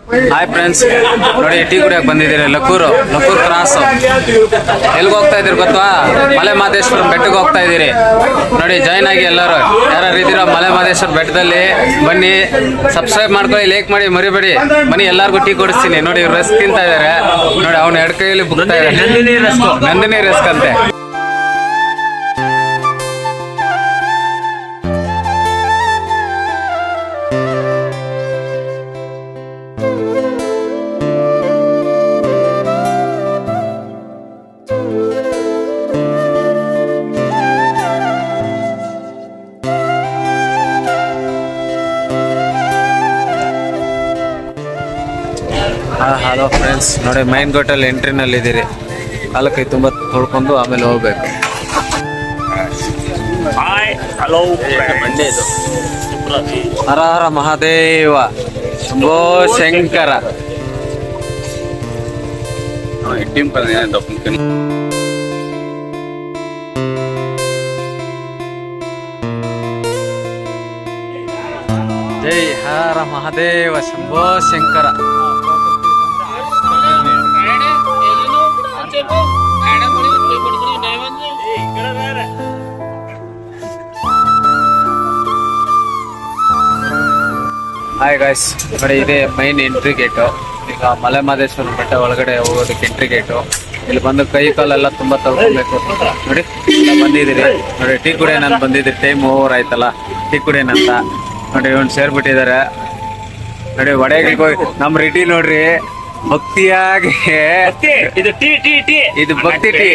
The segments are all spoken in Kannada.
ಹಾಯ್ ಫ್ರೆಂಡ್ಸ್, ನೋಡಿ ಟೀ ಕುಡಿಯಕ್ಕೆ ಬಂದಿದ್ದೀರಿ. ಲಕ್ಕೂರ್ ಕ್ರಾಸ್. ಎಲ್ಲಿಗೆ ಹೋಗ್ತಾ ಇದ್ದೀರಿ ಗೊತ್ತಾ? ಮಲೆ ಮಹದೇಶ್ವರ ಬೆಟ್ಟಕ್ಕೆ ಹೋಗ್ತಾ ಇದ್ದೀರಿ. ನೋಡಿ, ಜಾಯ್ನ್ ಆಗಿ ಎಲ್ಲರೂ. ಯಾರು ಇದ್ದೀರೋ ಮಲೆ ಮಹದೇಶ್ವರ ಬೆಟ್ಟದಲ್ಲಿ ಬನ್ನಿ. ಸಬ್ಸ್ಕ್ರೈಬ್ ಮಾಡ್ಕೊಳ್ಳಿ, ಲೈಕ್ ಮಾಡಿ, ಮರಿಬೇಡಿ. ಬನ್ನಿ, ಎಲ್ಲರಿಗೂ ಟೀ ಕೊಡಿಸ್ತೀನಿ. ನೋಡಿ, ರಸ್ಕ್ ತಿಂತಾ ಇದ್ದಾರೆ. ನೋಡಿ, ಅವ್ನ ಎಡ್ ಕೈಯಲ್ಲಿ ಬುಕ್ತಾ ಇದ್ದಾರೆ. ನಂದಿನಿ ರಸ್ಕ್ ಅಂತೆ. ಹಲೋ ಫ್ರೆಂಡ್ಸ್, ನೋಡಿ ಮೈನ್ ಗೋಟಲ್ಲಿ ಎಂಟ್ರಿನಲ್ಲಿ ಇದ್ದೀರಿ. ಕಾಲ ಕೈ ತುಂಬ ತೊಳ್ಕೊಂಡು ಆಮೇಲೆ ಹೋಗ್ಬೇಕು. ಹರ ಹರ ಮಹಾದೇವ ಶಂಭೋ ಶಂಕರ. ಜೈ ಹರ ಮಹಾದೇವ ಶಂಭೋ ಶಂಕರ. ಹಾಯ್ ಗಾಯ್ಸ್, ನೋಡಿ ಇದೇ ಮೈನ್ ಎಂಟ್ರಿ ಗೇಟು. ಈಗ ಮಲೆ ಮಹದೇಶ್ವರ ಬೆಟ್ಟ ಒಳಗಡೆ ಹೋಗೋದಕ್ಕೆ ಎಂಟ್ರಿ ಗೇಟು. ಇಲ್ಲಿ ಬಂದು ಕೈ ಕಾಲೆಲ್ಲ ತುಂಬಾ ತೊಳ್ಕೊಬೇಕು. ನೋಡಿ ಬಂದಿದ್ದೀರಿ. ನೋಡಿ ಟೀ ಕುಡಿಯೋಣ ಬಂದಿದ್ದೀರಿ. ಟೈಮ್ ಓವರ್ ಆಯ್ತಲ್ಲ, ಟೀ ಕುಡಿಯೋಣಂತ. ನೋಡಿ ಇವ್ನು ಸೇರ್ಬಿಟ್ಟಿದ್ದಾರೆ. ನೋಡಿ ಒಡೆಗೆ ಹೋಗಿ ನಮ್ಮ ರೆಡಿ ನೋಡ್ರಿ. ಭಕ್ತಿಯಾಗಿ ಇದು ಭಕ್ತಿ ಟೀ.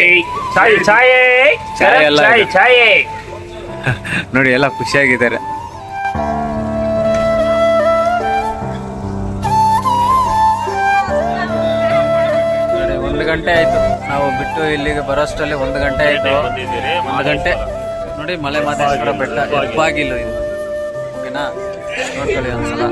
ಚಾಯ್ ಎಲ್ಲ ನೋಡಿ, ಎಲ್ಲ ಖುಷಿಯಾಗಿದ್ದಾರೆ. ನೋಡಿ 1 ಗಂಟೆ ಆಯ್ತು ನಾವು ಬಿಟ್ಟು ಇಲ್ಲಿಗೆ ಬರೋಷ್ಟರಲ್ಲಿ. 1 ಗಂಟೆ ಆಯ್ತು. 1 ಗಂಟೆ. ನೋಡಿ ಮಲೆ ಮಹದೇಶ್ವರ ಬೆಟ್ಟ ಹೆಬ್ಬಾಗಿಲು ಇದು. ಓಕೆನಾ? ನೋಡ್ಕೊಳ್ಳಿ ಒಂದ್ಸಲ.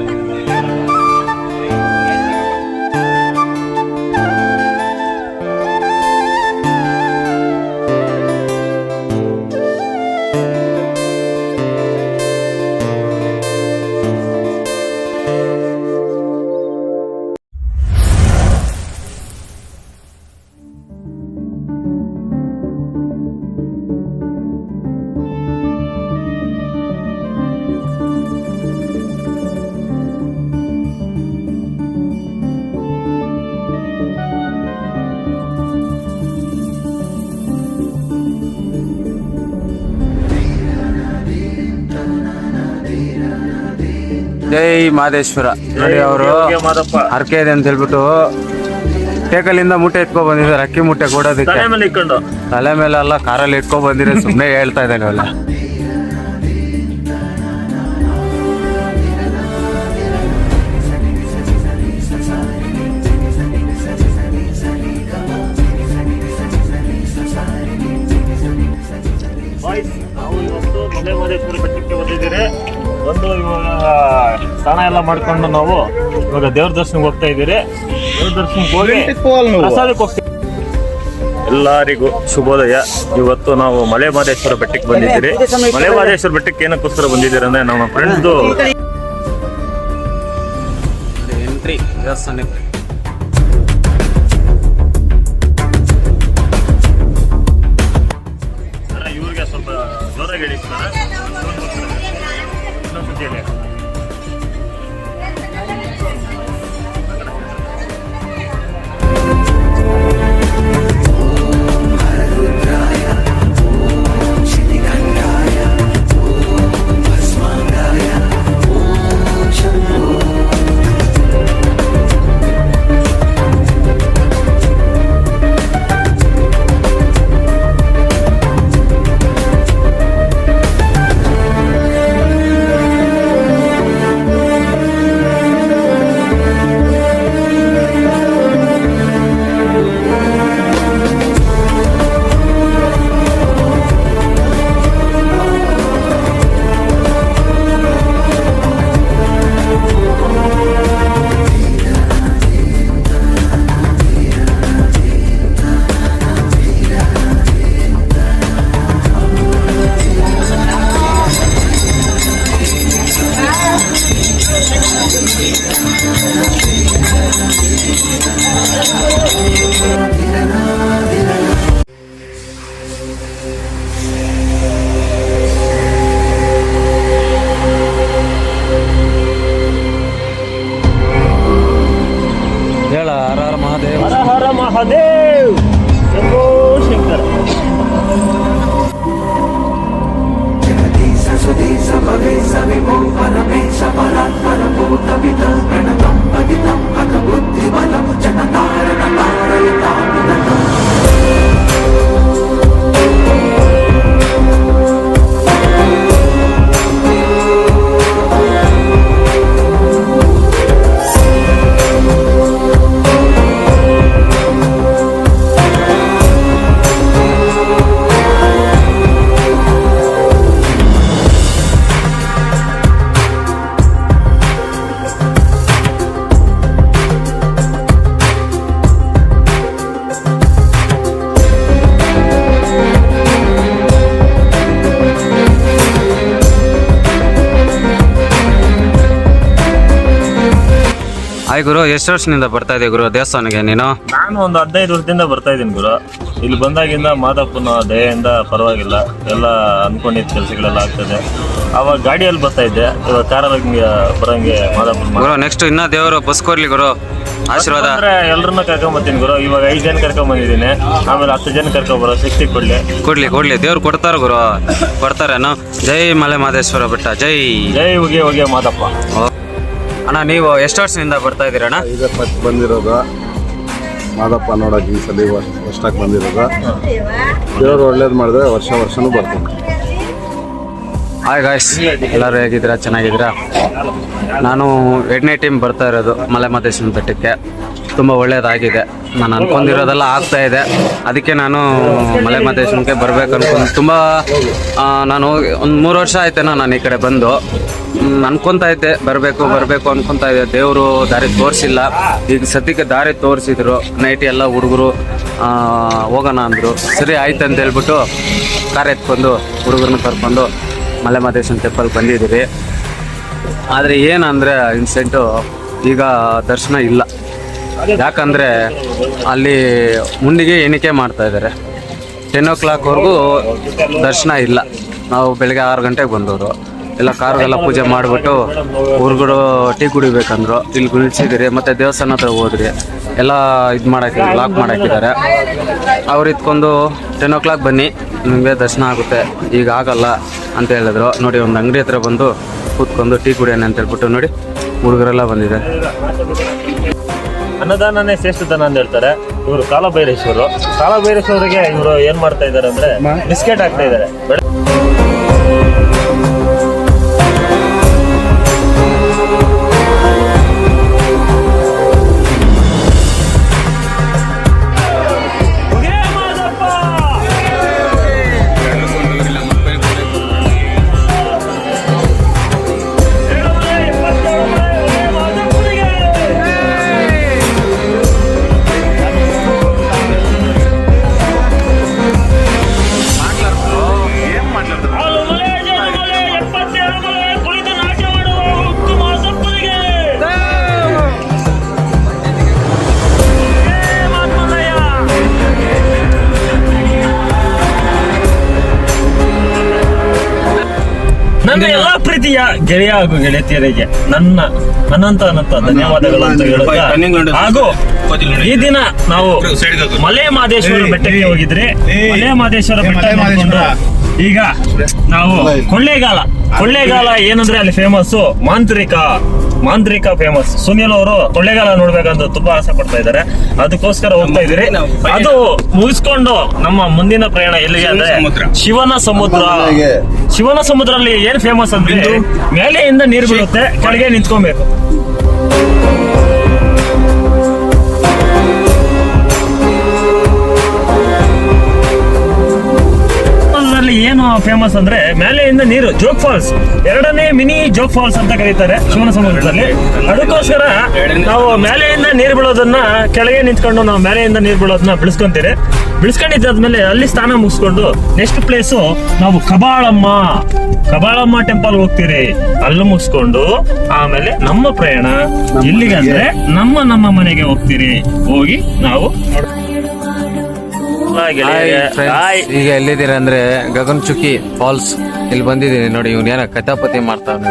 ಜೈ ಮಹದೇಶ್ವರ. ನೋಡಿ ಅವರು ಹರಕೆ ಇದೆ ಅಂತ ಹೇಳ್ಬಿಟ್ಟು ಟೇಕಲ್ಲಿಂದ ಮೂಟೆ ಇಟ್ಕೊ ಬಂದಿದ್ದಾರೆ. ಅಕ್ಕಿ ಮೂಟೆ ಕೊಡೋದಕ್ಕೆ ತಲೆ ಮೇಲೆ ಎಲ್ಲ ಕಾರಲ್ಲಿ ಇಟ್ಕೊ ಬಂದಿದ್ರೆ ಸುಮ್ಮನೆ ಹೇಳ್ತಾ ಇದ್ದಾನೆ ಅಲ್ಲ. ಮಲೆ ಮಹದೇಶ್ವರ ಬೆಟ್ಟಕ್ಕೆ ಬಂದಿದ್ದೀರಿ. ಒಂದು ಇವಾಗ ಸ್ನಾನ ಎಲ್ಲ ಮಾಡ್ಕೊಂಡು ನಾವು ಇವಾಗ ದೇವ್ರ ದರ್ಶನಕ್ಕೆ ಹೋಗ್ತಾ ಇದ್ದೀರಿ. ದೇವ್ರ ದರ್ಶನಕ್ಕೆ ಹೋಗಿ ಪ್ರಸಾದಕ್ಕೆ ಹೋಗ್ತೀವಿ. ಎಲ್ಲರಿಗೂ ಶುಭೋದಯ. ಇವತ್ತು ನಾವು ಮಲೆ ಮಹದೇಶ್ವರ ಬೆಟ್ಟಕ್ಕೆ ಬಂದಿದ್ದೀರಿ. ಮಲೆ ಮಹದೇಶ್ವರ ಬೆಟ್ಟಕ್ಕೆ ಏನಕ್ಕೋಸ್ಕರ ಬಂದಿದ್ದೀರಿ ಅಂದ್ರೆ ನಮ್ಮ ಫ್ರೆಂಡ್ದು ಎಂಟ್ರಿ ದೇವಸ್ಥಾನಕ್ಕೆ. ಇವ್ರಿಗೆ ಸ್ವಲ್ಪ ಜೋರಾಗಿ ಹೇಳಿ ಸರ್. ಮಹಾದೇವ್ ಶಂಭೋ ಶಂಕರ. ಹಾಯ್ ಗುರು, ಎಷ್ಟು ವರ್ಷದಿಂದ ಬರ್ತಾ ಇದೆ ಗುರು ದೇವಸ್ಥಾನಕ್ಕೆ ನೀನು? ನಾನು ಒಂದು 15 ವರ್ಷದಿಂದ ಬರ್ತಾ ಇದ್ದೀನಿ ಗುರು. ಇಲ್ಲಿ ಬಂದಾಗಿಂದ ಮಾದಪ್ಪನ ದಯೆಯಿಂದ ಪರವಾಗಿಲ್ಲ, ಎಲ್ಲ ಅನ್ಕೊಂಡಿದ್ದ ಕೆಲಸಗಳೆಲ್ಲ ಆಗ್ತದೆ. ಅವಾಗ ಗಾಡಿಯಲ್ಲಿ ಬರ್ತಾ ಇದ್ದೆ, ಇವಾಗ ಕಾರಲ್ಲಿ ಬರಂಗೆ ಮಾದಪ್ಪನ ಗುರು ನೆಕ್ಸ್ಟ್ ಇನ್ನ ದೇವರು ಬಸ್ ಕೊಡ್ಲಿ ಗುರು, ಆಶೀರ್ವಾದ. ಅಂದ್ರೆ ಎಲ್ಲರನ್ನ ಕರ್ಕೊಂಬತ್ತೀನಿ ಗುರು. ಇವಾಗ 5 ಜನ ಕರ್ಕೊಂಬಂದಿದ್ದೀನಿ, ಆಮೇಲೆ 10 ಜನ ಕರ್ಕೊಂಬರೋ ಶಕ್ತಿ ಕೊಡ್ಲಿ ದೇವ್ರು ಕೊಡ್ತಾರ ಗುರು, ಕೊಡ್ತಾರೇನು? ಜೈ ಮಲೆ ಮಹದೇಶ್ವರ ಬೆಟ್ಟ ಜೈ. ಜೈ ಉಗೆ ಮಾದಪ್ಪ. ಅಣ್ಣ ನೀವು ಎಷ್ಟು ವರ್ಷದಿಂದ ಬರ್ತಾ ಇದ್ದೀರಣ್ಣ? ಈಗ ಫಸ್ಟ್ ಬಂದಿರೋದು ಮಾದಪ್ಪ ನೋಡೋಕೆ, ಈ ಸಲ ಫಸ್ಟಾಗಿ ಬಂದಿರೋದು. ದೇವರು ಒಳ್ಳೇದು ಮಾಡಿದ್ರೆ ವರ್ಷನೂ ಬರ್ತೀನಿ. ಹಾಯ್ ಗಾಯ್ಸ್, ಎಲ್ಲರೂ ಹೇಗಿದ್ದೀರಾ? ಚೆನ್ನಾಗಿದ್ದೀರಾ? ನಾನು 8ನೇ ಟೀಮ್ ಬರ್ತಾ ಇರೋದು ಮಲೆ ಮಹದೇಶ್ವರ ಬೆಟ್ಟಕ್ಕೆ. ತುಂಬ ಒಳ್ಳೇದಾಗಿದೆ, ನಾನು ಅನ್ಕೊಂಡಿರೋದೆಲ್ಲ ಆಗ್ತಾ ಇದೆ. ಅದಕ್ಕೆ ನಾನು ಮಲೆ ಮಹದೇಶ್ವರಕ್ಕೆ ಬರ್ಬೇಕು ಅನ್ಕೊಂಡು ತುಂಬ ನಾನು ಒಂದು 3 ವರ್ಷ ಆಯ್ತೇನೋ ನಾನು ಈ ಕಡೆ ಬಂದು ಅನ್ಕೊತಾ ಇದ್ದೆ ಬರಬೇಕು ಅನ್ಕೊತಾ ಇದ್ದೆ. ದೇವರು ದಾರಿ ತೋರಿಸಿಲ್ಲ. ಈಗ ಸದ್ಯಕ್ಕೆ ದಾರಿ ತೋರಿಸಿದ್ರು. ನೈಟ್ ಎಲ್ಲ ಹುಡುಗರು ಹೋಗೋಣ ಅಂದರು. ಸರಿ ಆಯ್ತು ಅಂತ ಹೇಳ್ಬಿಟ್ಟು ಕಾರ್ ಎತ್ಕೊಂಡು ಹುಡುಗರನ್ನ ಕರ್ಕೊಂಡು ಮಲೆ ಮಹದೇಶ್ವರ ಟೆಂಪಲ್ ಬಂದಿದ್ದೀವಿ. ಆದರೆ ಏನಂದರೆ ಇನ್ಸಿಡೆಂಟು, ಈಗ ದರ್ಶನ ಇಲ್ಲ. ಯಾಕಂದರೆ ಅಲ್ಲಿ ಮುಂದಿಗೆ ಎಣಿಕೆ ಮಾಡ್ತಾ ಇದ್ದಾರೆ. 10 o'clockವರೆಗೂ ದರ್ಶನ ಇಲ್ಲ. ನಾವು ಬೆಳಗ್ಗೆ 6 ಗಂಟೆಗೆ ಬಂದವರು. ಎಲ್ಲ ಕಾರುಗೆಲ್ಲ ಪೂಜೆ ಮಾಡಿಬಿಟ್ಟು ಹುಡುಗರು ಟೀ ಕುಡಿಬೇಕಂದ್ರು. ಇಲ್ಲಿ ನಿಲ್ಸಿದ್ದೀರಿ, ಮತ್ತು ದೇವಸ್ಥಾನ ಹತ್ರ ಹೋದ್ರಿ. ಎಲ್ಲ ಇದು ಮಾಡಾಕಿದ್ದಾರೆ, ಲಾಕ್ ಮಾಡಾಕಿದ್ದಾರೆ. ಅವ್ರು ಇತ್ಕೊಂಡು 10 o'clock ಬನ್ನಿ, ನಿಮಗೆ ದರ್ಶನ ಆಗುತ್ತೆ. ಈಗ ಆಗಲ್ಲ ಅಂತ ಹೇಳಿದ್ರು. ನೋಡಿ, ಒಂದು ಅಂಗಡಿ ಹತ್ರ ಬಂದು ಕೂತ್ಕೊಂಡು ಟೀ ಕುಡಿಯೋಣ ಅಂತ ಹೇಳ್ಬಿಟ್ಟು ನೋಡಿ ಹುಡುಗರೆಲ್ಲ ಬಂದಿದೆ. ಅನ್ನದಾನನೇ ಶ್ರೇಷ್ಠ ದಾನ ಅಂತ ಹೇಳ್ತಾರೆ. ಇವರು ಕಾಲಭೈರೇಶ್ವರಿಗೆ ಇವರು ಏನ್ ಮಾಡ್ತಾ ಇದ್ದಾರೆ ಅಂದ್ರೆ ಬಿಸ್ಕೆಟ್ ಹಾಕ್ತಾ ಇದ್ದಾರೆ. ನನ್ನ ಎಲ್ಲಾ ಪ್ರೀತಿಯ ಗೆಳೆಯ ಹಾಗೂ ಗೆಳತಿಯರಿಗೆ ನನ್ನ ಅನಂತ ಧನ್ಯವಾದಗಳು ಅಂತ ಹೇಳುತ್ತಾ, ಹಾಗೂ ಈ ದಿನ ನಾವು ಮಲೆ ಮಹದೇಶ್ವರ ಬೆಟ್ಟಕ್ಕೆ ಹೋಗಿದ್ರೆ, ಮಲೆ ಮಹದೇಶ್ವರ ಬೆಟ್ಟ ನೋಡ್ಕೊಂಡು ಈಗ ನಾವು ಕೊಳ್ಳೇಗಾಲ ಏನಂದ್ರೆ ಅಲ್ಲಿ ಫೇಮಸ್ ಮಾಂತ್ರಿಕ ಫೇಮಸ್. ಸುನಿಲ್ ಅವರು ಕೊಳ್ಳೇಗಾಲ ನೋಡ್ಬೇಕಂತ ತುಂಬಾ ಆಸೆ ಪಡ್ತಾ ಇದ್ದಾರೆ. ಅದಕ್ಕೋಸ್ಕರ ಹೋಗ್ತಾ ಇದ್ದೀರಿ. ಅದು ಮುಗಿಸ್ಕೊಂಡು ನಮ್ಮ ಮುಂದಿನ ಪ್ರಯಾಣ ಎಲ್ಲಿಗೆ ಅಂದ್ರೆ ಶಿವನ ಸಮುದ್ರ ಅಲ್ಲಿ ಏನ್ ಫೇಮಸ್ ಅಂದ್ರೆ ಮೇಲೆಯಿಂದ ನೀರು ಬೀಳುತ್ತೆ, ಕೆಳಗೆ ನಿಂತ್ಕೊಬೇಕು. ಏನು ಫೇಮಸ್ ಅಂದ್ರೆ ಮೇಲೆಯಿಂದ ನೀರು, ಜೋಗ್ ಫಾಲ್ಸ್, 2ನೇ ಮಿನಿ ಜೋಗ್ ಫಾಲ್ಸ್ ಅಂತ ಕರೀತಾರೆ ಶಿವನ ಸಮುದ್ರದಲ್ಲಿ. ಅದಕ್ಕೋಸ್ಕರ ನಾವು ಮೇಲೆಯಿಂದ ನೀರು ಬೀಳೋದನ್ನ ಕೆಳಗೆ ನಿಂತ್ಕೊಂಡು ನಾವು ಮೇಲೆಯಿಂದ ನೀರು ಬೀಳೋದನ್ನ ಬಿಳಿಸ್ಕೊಂಡಿದ್ದಾದ್ಮೇಲೆ ಅಲ್ಲಿ ಸ್ನಾನ ಮುಗಿಸ್ಕೊಂಡು ನೆಕ್ಸ್ಟ್ ಪ್ಲೇಸು ನಾವು ಕಬಾಳಮ್ಮ ಟೆಂಪಲ್ ಹೋಗ್ತೀರಿ. ಅಲ್ಲಿ ಮುಗಿಸ್ಕೊಂಡು ಆಮೇಲೆ ನಮ್ಮ ಪ್ರಯಾಣ ಎಲ್ಲಿಗೆ ಅಂದ್ರೆ ನಮ್ಮ ಮನೆಗೆ ಹೋಗಿ ನಾವು ಈಗ ಎಲ್ಲಿದ್ದೀರಾ ಅಂದ್ರೆ ಗಗನ್ ಚುಕ್ಕಿ ಫಾಲ್ಸ್ ಇಲ್ಲಿ ಬಂದಿದ್ದೀನಿ ನೋಡಿ. ಇವ್ನ ಏನ ಕಥಾಪತಿ ಮಾಡ್ತಾವ.